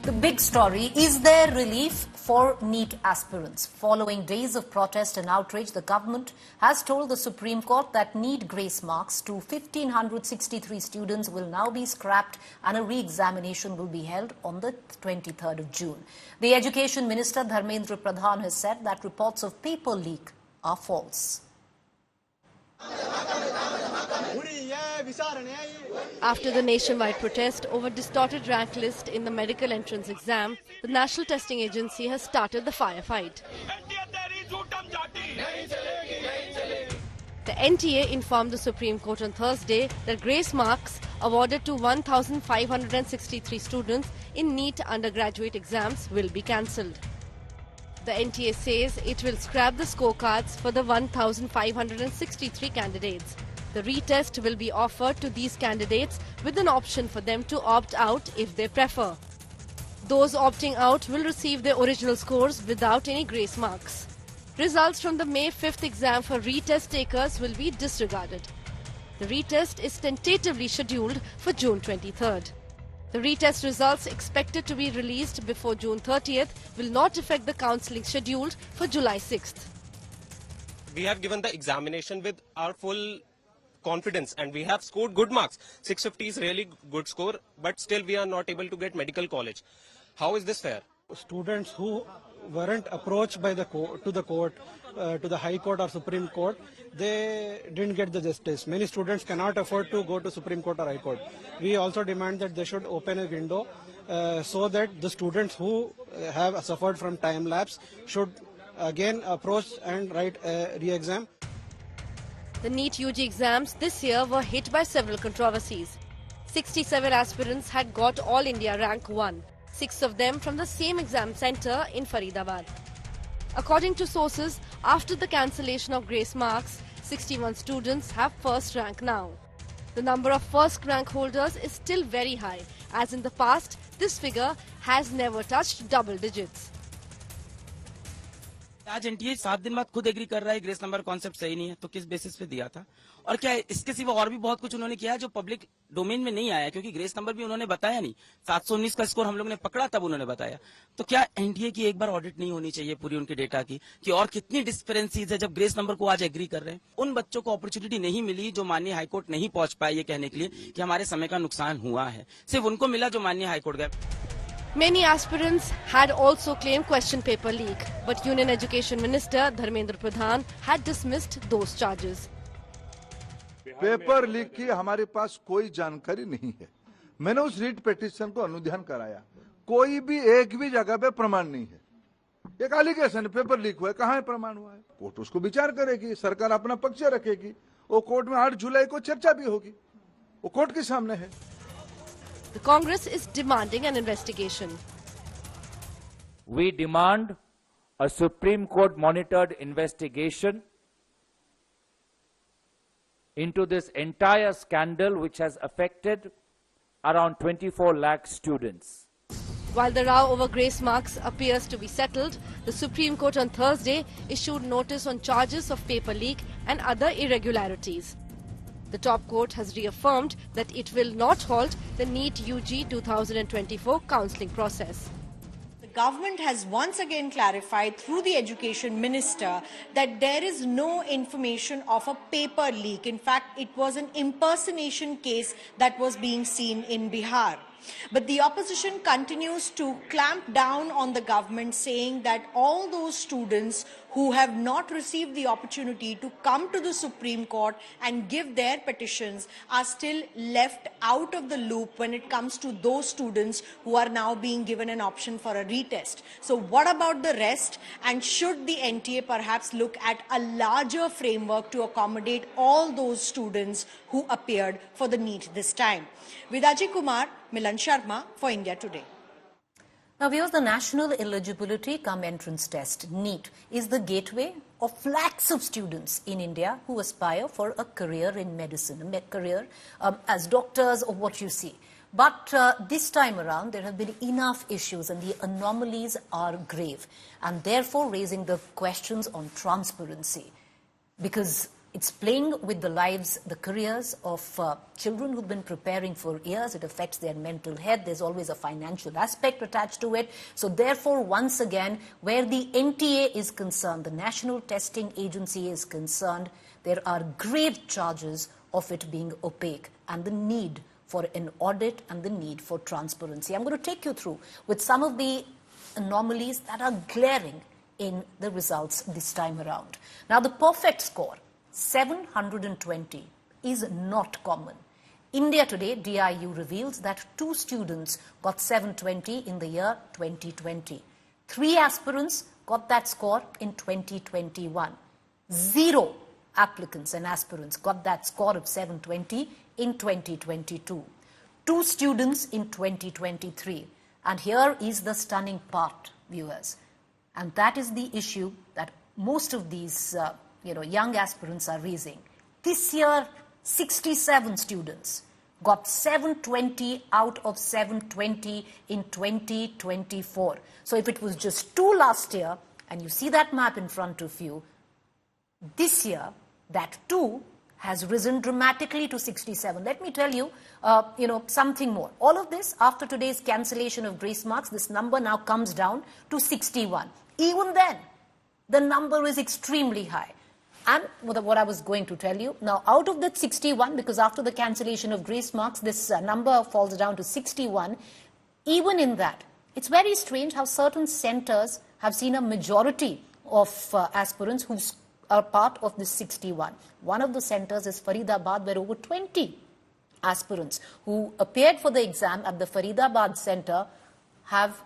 The big story, is there relief for NEET aspirants? Following days of protest and outrage, the government has told the Supreme Court that NEET grace marks to 1,563 students will now be scrapped and a re-examination will be held on the 23rd of June. The Education Minister Dharmendra Pradhan has said that reports of paper leak are false. After the nationwide protest over distorted rank list in the medical entrance exam, the National Testing Agency has started the firefight. The NTA informed the Supreme Court on Thursday that grace marks awarded to 1,563 students in NEET undergraduate exams will be cancelled. The NTA says it will scrap the scorecards for the 1,563 candidates. The retest will be offered to these candidates with an option for them to opt out if they prefer. Those opting out will receive their original scores without any grace marks. Results from the May 5th exam for retest takers will be disregarded. The retest is tentatively scheduled for June 23rd. The retest results expected to be released before June 30th will not affect the counselling scheduled for July 6th. We have given the examination with our full confidence and we have scored good marks. 650 is really good score, but still we are not able to get medical college. How is this fair? Students who weren't approached by the court, to the High Court or Supreme Court, they didn't get the justice. Many students cannot afford to go to Supreme Court or High Court. We also demand that they should open a window so that the students who have suffered from time lapse should again approach and write a re-exam. The NEET UG exams this year were hit by several controversies. 67 aspirants had got All India rank 1, 6 of them from the same exam centre in Faridabad. According to sources, after the cancellation of grace marks, 61 students have first rank now. The number of first rank holders is still very high, as in the past, this figure has never touched double digits. आज NTA 7 दिन बाद खुद agree कर रहा है grace number concept सही नहीं है, तो किस बेसिस पे दिया था? और क्या इसके सिवा और भी बहुत कुछ उन्होंने किया जो पब्लिक डोमेन में नहीं आया, क्योंकि ग्रेस नंबर भी उन्होंने बताया नहीं. 719 का स्कोर हम लोग ने पकड़ा तब उन्होंने बताया. तो क्या एनटीए की एक बार ऑडिट नहीं होनी चाहिए पूरी उनके डेटा की कि और कितनी डिस्पेरेंसीज है जब ग्रेस नंबर को आज एग्री कर रहे हैं? उन बच्चों को अपॉर्चुनिटी नहीं मिली जो माननीय हाईकोर्ट नहीं पहुंच पाए ये कहने के लिए कि हमारे समय का नुकसान हुआ है. सिर्फ उनको मिला जो माननीय हाईकोर्ट गए. Many aspirants had also claimed question paper leak, but Union Education Minister Dharmendra Pradhan had dismissed those charges. Paper leak की हमारे पास कोई जानकारी नहीं है. मैंने उस रीट पिटीशन को अनुध्यान कराया, कोई भी एक भी जगह पे प्रमाण नहीं है. एक एलिगेशन पेपर लीक हुआ है, कहाँ है प्रमाण हुआ है? कोर्ट उसको विचार करेगी, सरकार अपना पक्ष रखेगी. वो कोर्ट में 8 जुलाई को चर्चा भी होगी, वो कोर्ट के सामने है. The Congress is demanding an investigation. We demand a Supreme Court monitored investigation into this entire scandal which has affected around 24 lakh students. While the row over grace marks appears to be settled, the Supreme Court on Thursday issued notice on charges of paper leak and other irregularities. The top court has reaffirmed that it will not halt the NEET UG 2024 counselling process. The government has once again clarified through the Education Minister that there is no information of a paper leak. In fact, it was an impersonation case that was being seen in Bihar. But the opposition continues to clamp down on the government, saying that all those students who have not received the opportunity to come to the Supreme Court and give their petitions are still left out of the loop when it comes to those students who are now being given an option for a retest. So what about the rest? And should the NTA perhaps look at a larger framework to accommodate all those students who appeared for the NEET this time? With Ajay Kumar, Milan Sharma for India Today. Now, viewers, the National Eligibility Cum Entrance Test, NEET, is the gateway of lakhs of students in India who aspire for a career in medicine, a career as doctors or what you see. But this time around, there have been enough issues and the anomalies are grave, and therefore raising the questions on transparency. Because It's playing with the lives, the careers of children who've been preparing for years. It affects their mental health. There's always a financial aspect attached to it. So therefore, once again, where the NTA is concerned, the National Testing Agency is concerned, there are grave charges of it being opaque and the need for an audit and the need for transparency. I'm going to take you through with some of the anomalies that are glaring in the results this time around. Now, the perfect score, 720, is not common. India Today, DIU, reveals that 2 students got 720 in the year 2020. 3 aspirants got that score in 2021. 0 applicants and aspirants got that score of 720 in 2022. 2 students in 2023. And here is the stunning part, viewers. And that is the issue that most of these young aspirants are raising. This year, 67 students got 720 out of 720 in 2024. So if it was just 2 last year, and you see that map in front of you, this year, that 2 has risen dramatically to 67. Let me tell you, something more. All of this, after today's cancellation of grace marks, this number now comes down to 61. Even then, the number is extremely high. And what I was going to tell you, now out of that 61, because after the cancellation of grace marks, this number falls down to 61. Even in that, it's very strange how certain centers have seen a majority of aspirants who are part of this 61. One of the centers is Faridabad, where over 20 aspirants who appeared for the exam at the Faridabad center have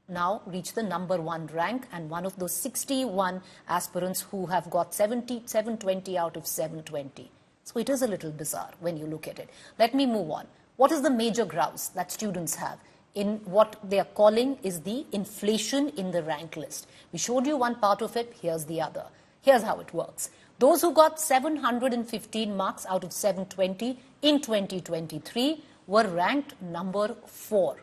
now reached the number 1 rank, and one of those 61 aspirants who have got 720 out of 720. So it is a little bizarre when you look at it. Let me move on. What is the major grouse that students have in what they are calling is the inflation in the rank list? We showed you one part of it. Here's the other. Here's how it works. Those who got 715 marks out of 720 in 2023 were ranked number 4.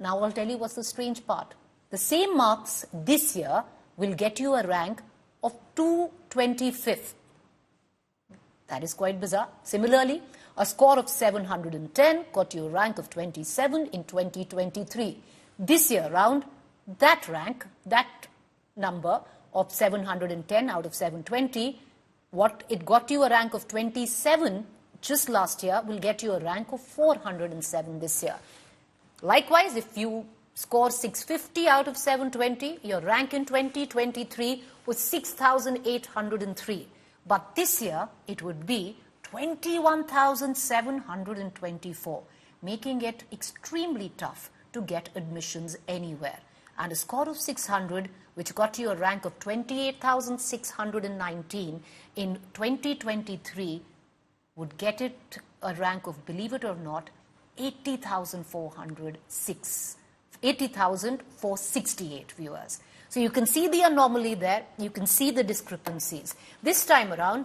Now I'll tell you what's the strange part. The same marks this year will get you a rank of 225th. That is quite bizarre. Similarly, a score of 710 got you a rank of 27 in 2023. This year round, that rank, that number of 710 out of 720, what it got you a rank of 27 just last year will get you a rank of 407 this year. Likewise, if you score 650 out of 720, your rank in 2023 was 6,803. But this year, it would be 21,724, making it extremely tough to get admissions anywhere. And a score of 600, which got you a rank of 28,619 in 2023, would get it a rank of, believe it or not, 80,406. 80,468, viewers. So you can see the anomaly there. You can see the discrepancies. This time around,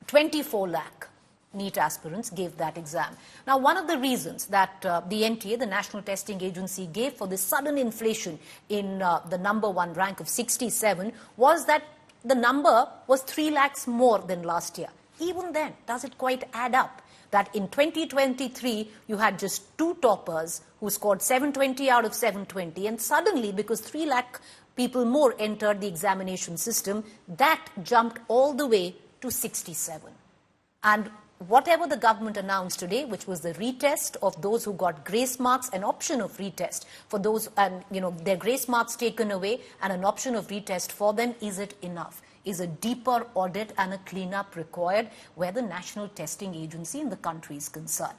24 lakh NEET aspirants gave that exam. Now, one of the reasons that the NTA, the National Testing Agency, gave for this sudden inflation in the number 1 rank of 67 was that the number was 3 lakhs more than last year. Even then, does it quite add up? That in 2023, you had just 2 toppers who scored 720 out of 720, and suddenly, because 3 lakh people more entered the examination system, that jumped all the way to 67. And whatever the government announced today, which was the retest of those who got grace marks, an option of retest for those, their grace marks taken away, and an option of retest for them, is it enough? Is a deeper audit and a cleanup required where the National Testing Agency in the country is concerned?